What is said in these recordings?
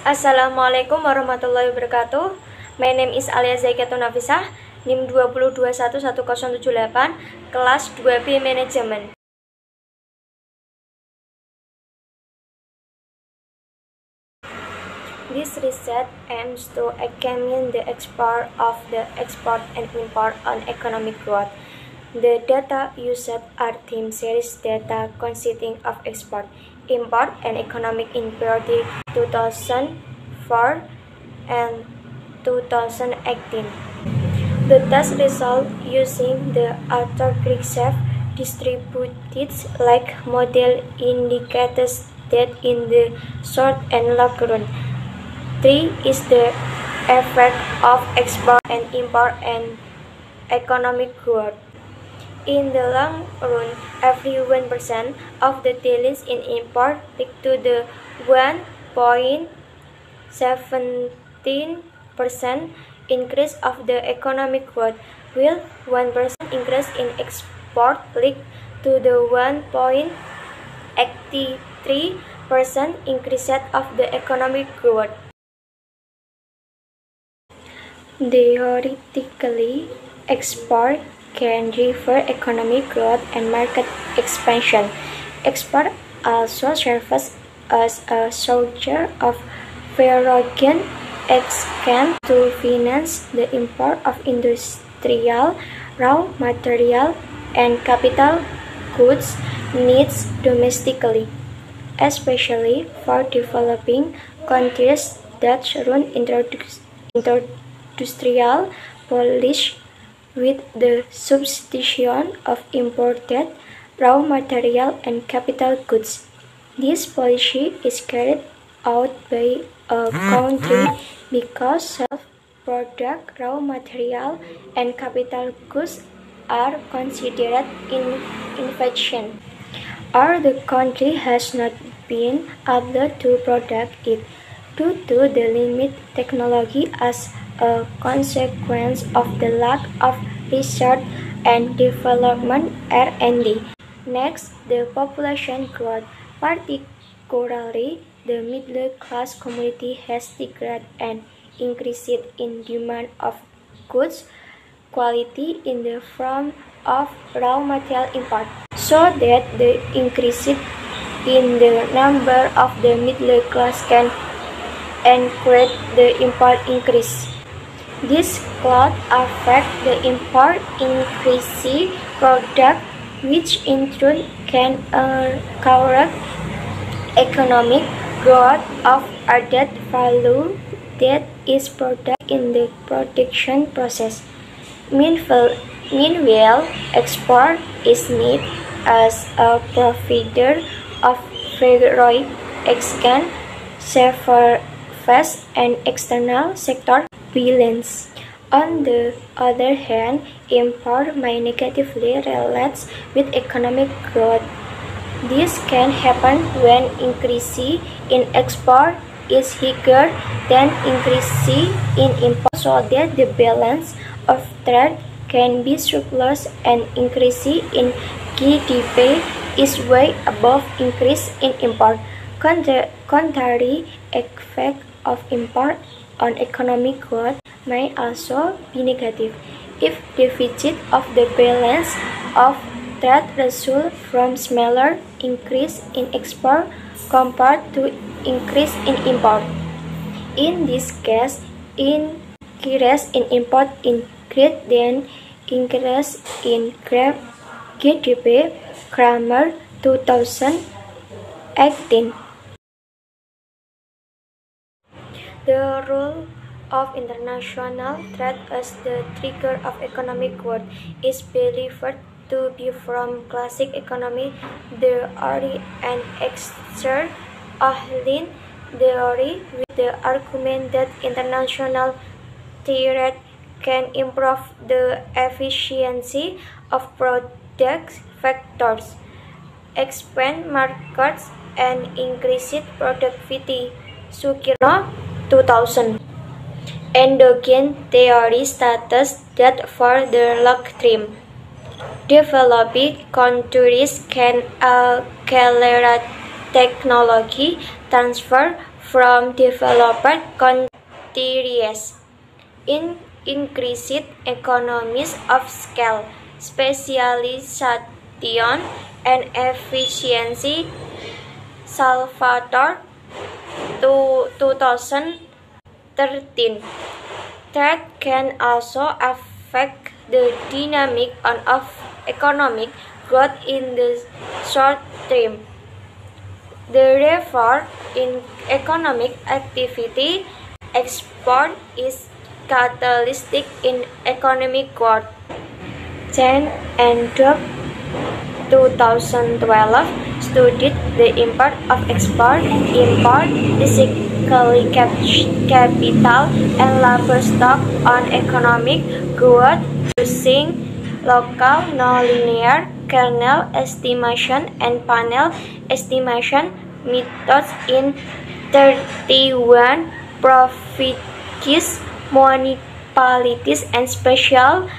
Assalamualaikum warahmatullahi wabarakatuh. My name is Alia Zaikatun Nafisah, NIM 20211078, kelas 2B Manajemen. This research aims to examine the export and import on economic growth. The data used are time series data consisting of export, import, and economic in period 2004 and 2018. The test result using the autocorrect distributed like model indicates that in the short and long run, 3 is the effect of export and import and economic growth. In the long run, every 1% of the dealings in import lead to the 1.17% increase of the economic growth, while 1% increase in export lead to the 1.83% increase of the economic growth. Theoretically, export can refer economic growth and market expansion. Export also serves as a source of foreign exchange to finance the import of industrial, raw material, and capital goods needs domestically, especially for developing countries that run industrial policy with the substitution of imported raw material and capital goods. This policy is carried out by a country because self-product raw material and capital goods are considered inefficient, or the country has not been able to produce it due to the limited technology as a consequence of the lack of research and development R&D. Next, the population growth, particularly the middle class community, has decreased and increased in demand of goods quality in the form of raw material import, so that the increase in the number of the middle class can encourage the import increase. This could affect the import increasing product, which in turn can encourage economic growth of added value that is produced in the production process. Meanwhile, export is needed as a provider of foreign exchange services and external sector balance. On the other hand, import may negatively relate with economic growth. This can happen when increase in export is higher than increase in import, so that the balance of trade can be surplus and increase in GDP is way above increase in import. Contrary effect of import on economic growth may also be negative if deficit of the balance of trade results from smaller increase in export compared to increase in import. In this case, increase in import is greater than increase in GDP. Kramer, 2018. The role of international trade as the trigger of economic growth is believed to be from classic economic theory and exert Ohlin theory, with the argument that international trade can improve the efficiency of product factors, expand markets, and increase productivity. Sukirno, 2000. Endogen theory states that for the long term, developing countries can accelerate technology transfer from developed countries. In increased economies of scale, specialization, and efficiency, Salvatore 2013. Trade can also affect the dynamic of economic growth in the short term. Therefore, in economic activity, export is catalytic in economic growth. Chen and Duk 2012 studied the impact of export, import, basically capital and labor stock on economic growth using local nonlinear kernel estimation and panel estimation methods in 31 provinces, municipalities, and special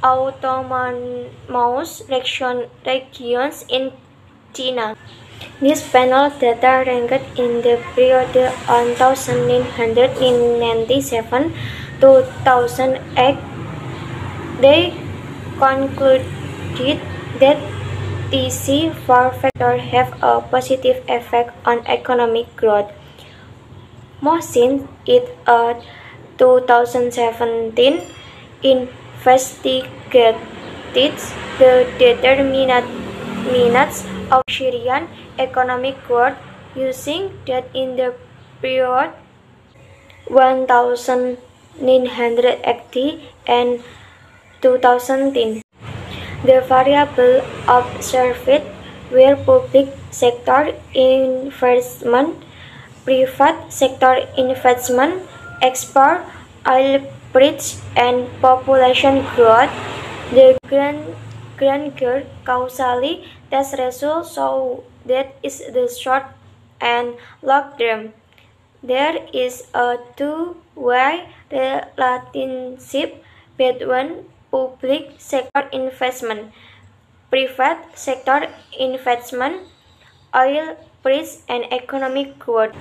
autonomous regions in China. This panel data ranked in the period 1997 to 2008. They concluded that these four factors have a positive effect on economic growth. Mosin et al. 2017 investigated the determinants of Syrian economic growth using data in the period 1980 and 2010. The variables observed were public sector investment, private sector investment, export, oil price, and population growth. The Granger causally test results show that is the short and long term. There is a two-way relationship between public sector investment, private sector investment, oil price, and economic growth.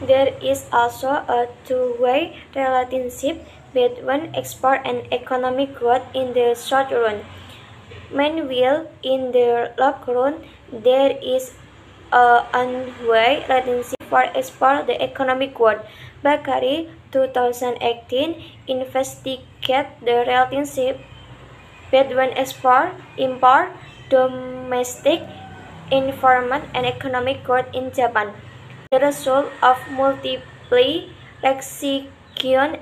There is also a two-way relationship between export and economic growth in the short run. Meanwhile, in the long run, there is a one-way relationship for export the economic growth. Bakari 2018 investigated the relationship between export, import, domestic environment, and economic growth in Japan. The result of multiple region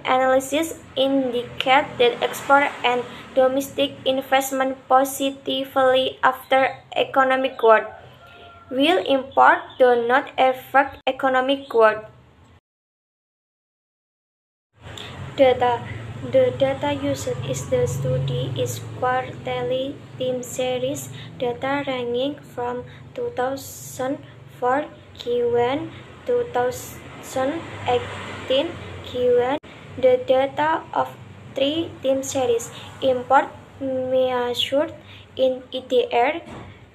analysis indicate that export and domestic investment positively after economic growth, while import do not affect economic growth. Data. The data used in the study is quarterly time series data ranging from 2004 Q1 2018 Q1. The data of three time series: import measured in ETR,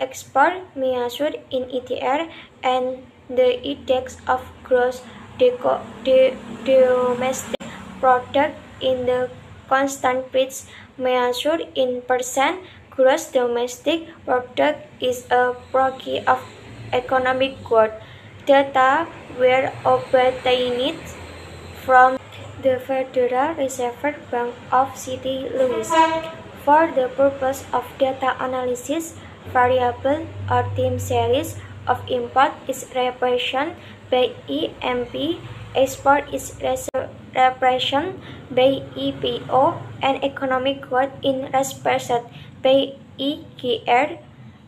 export measured in ETR, and the index of gross domestic product in the constant price measured in percent. Gross domestic product is a proxy of economic growth. Data were obtained from the Federal Reserve Bank of St. Louis. For the purpose of data analysis, variable or time series of import is represented by EMP, export is represented by EPO, and economic growth is represented by EGR.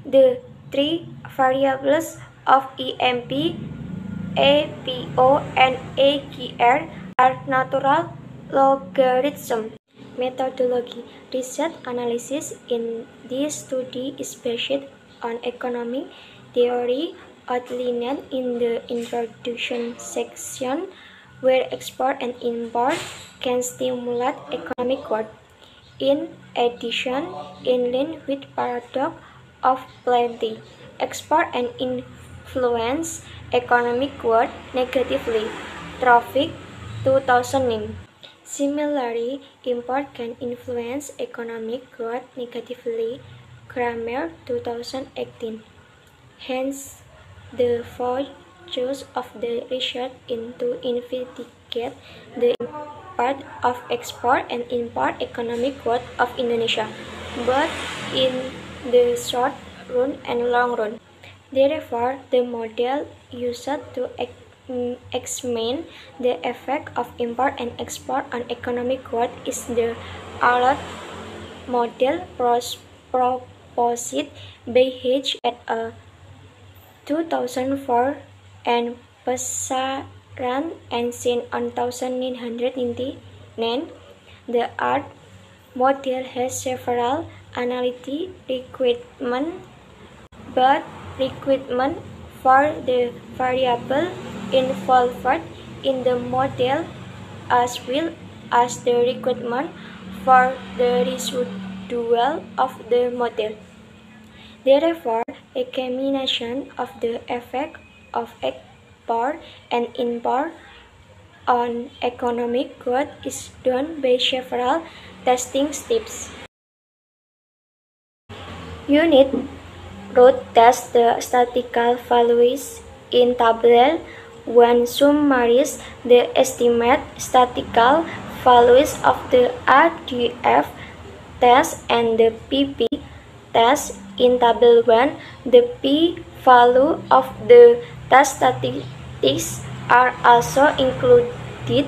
The three variables of EMP, EPO, and EGR are natural logarithm. Methodology. Research analysis in this study is based on economic theory outlined in the introduction section, where export and import can stimulate economic growth. In addition, in line with paradox of plenty, export and influence economic growth negatively. Traffic 2009. Similarly, import can influence economic growth negatively. Kramer 2018. Hence, the focus of the research into investigate the impact of export and import economic growth of Indonesia, both in the short run and long run. Therefore, the model used to examine the effect of import and export on economic growth is the ALOT model proposed by Hedge et al. 2004 and Pasaran and Sin on 1999. The ALOT model has several analytic requirements, but requirement for the variable involved in the model as well as the requirement for the residual of the model. Therefore, a combination of the effect of export and import on economic growth is done by several testing steps. Unit root test the statistical values in Table 1 summarizes the estimate statistical values of the RDF test and the PP test. In Table 1, the p-value of the test statistics are also included.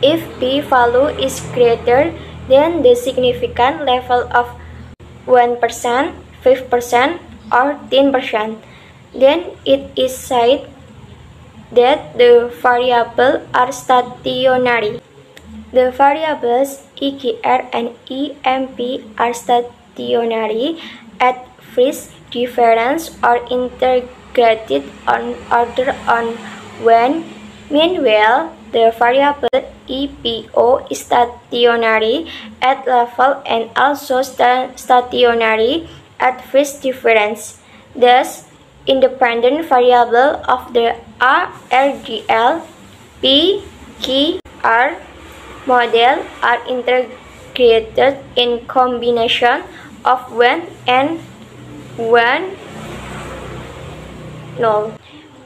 If p-value is greater than the significant level of 1%, 5%, or 10%, then it is said that the variables are stationary. The variables EGR and EMP are stationary at first difference or integrated on order on 1. Meanwhile, the variable EPO is stationary at level and also stationary at first difference. Thus, independent variables of the RDL, P, Q, R model are integrated in combination of 1 and 1 null.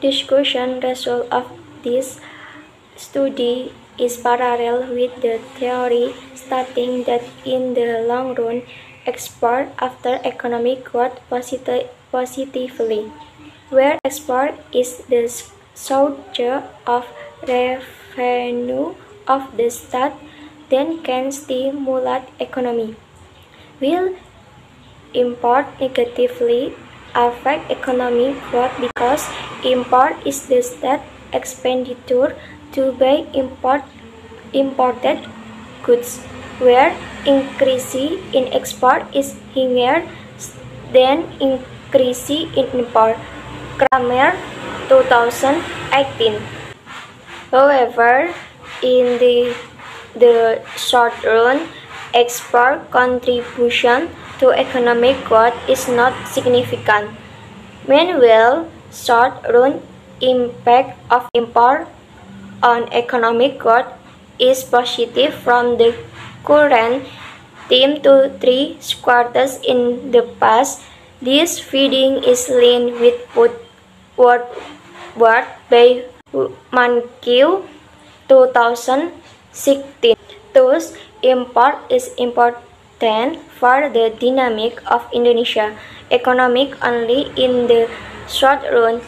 Discussion result of this study is parallel with the theory stating that in the long run, export after economic growth positively, where export is the source of revenue of the state, then can stimulate economy. Will import negatively affect economic growth because import is the state expenditure to buy imported goods, where increase in export is higher than increase in import. Kramer 2018. However, in the short run, export contribution to economic growth is not significant. Meanwhile, short-run impact of import on economic growth is positive from the current 2 to 3 quarters in the past. This finding is linked with work by Mankiw 2016. Thus, import is important for the dynamic of Indonesia economic only in the short run.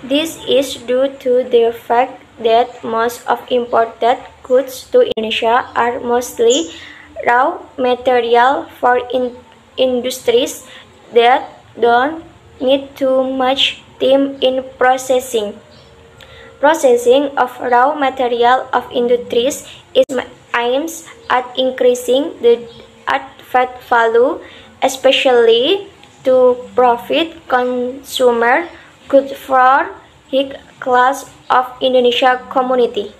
This is due to the fact that most of imported goods to Indonesia are mostly raw material for industries that don't need too much time in processing. Processing of raw material of industries is aims at increasing the added value, especially to profit consumer goods for high class of Indonesia community.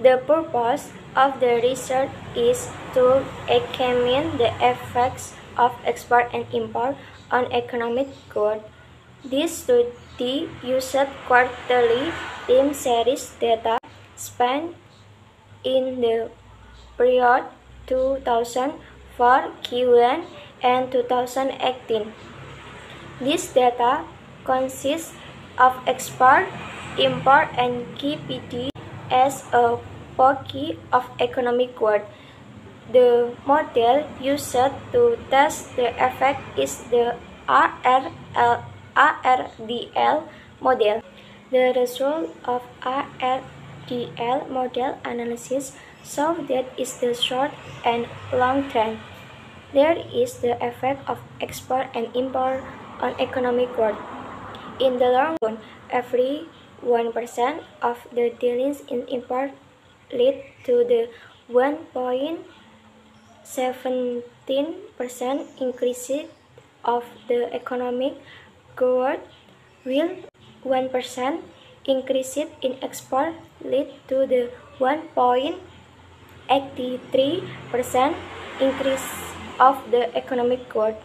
The purpose of the research is to examine the effects of export and import on economic growth. This study used quarterly time series data spent in the period 2004 Q1 and 2018. This data consists of export, import, and KPD as a pocket of economic growth. The model used to test the effect is the RRDL model. The result of RRDL model analysis show that is the short and long trend. There is the effect of export and import on economic growth. In the long run, every 1% of the dealings in import lead to the 1.17% increase of the economic growth, while 1% increase in export lead to the 1.83% increase of the economic growth.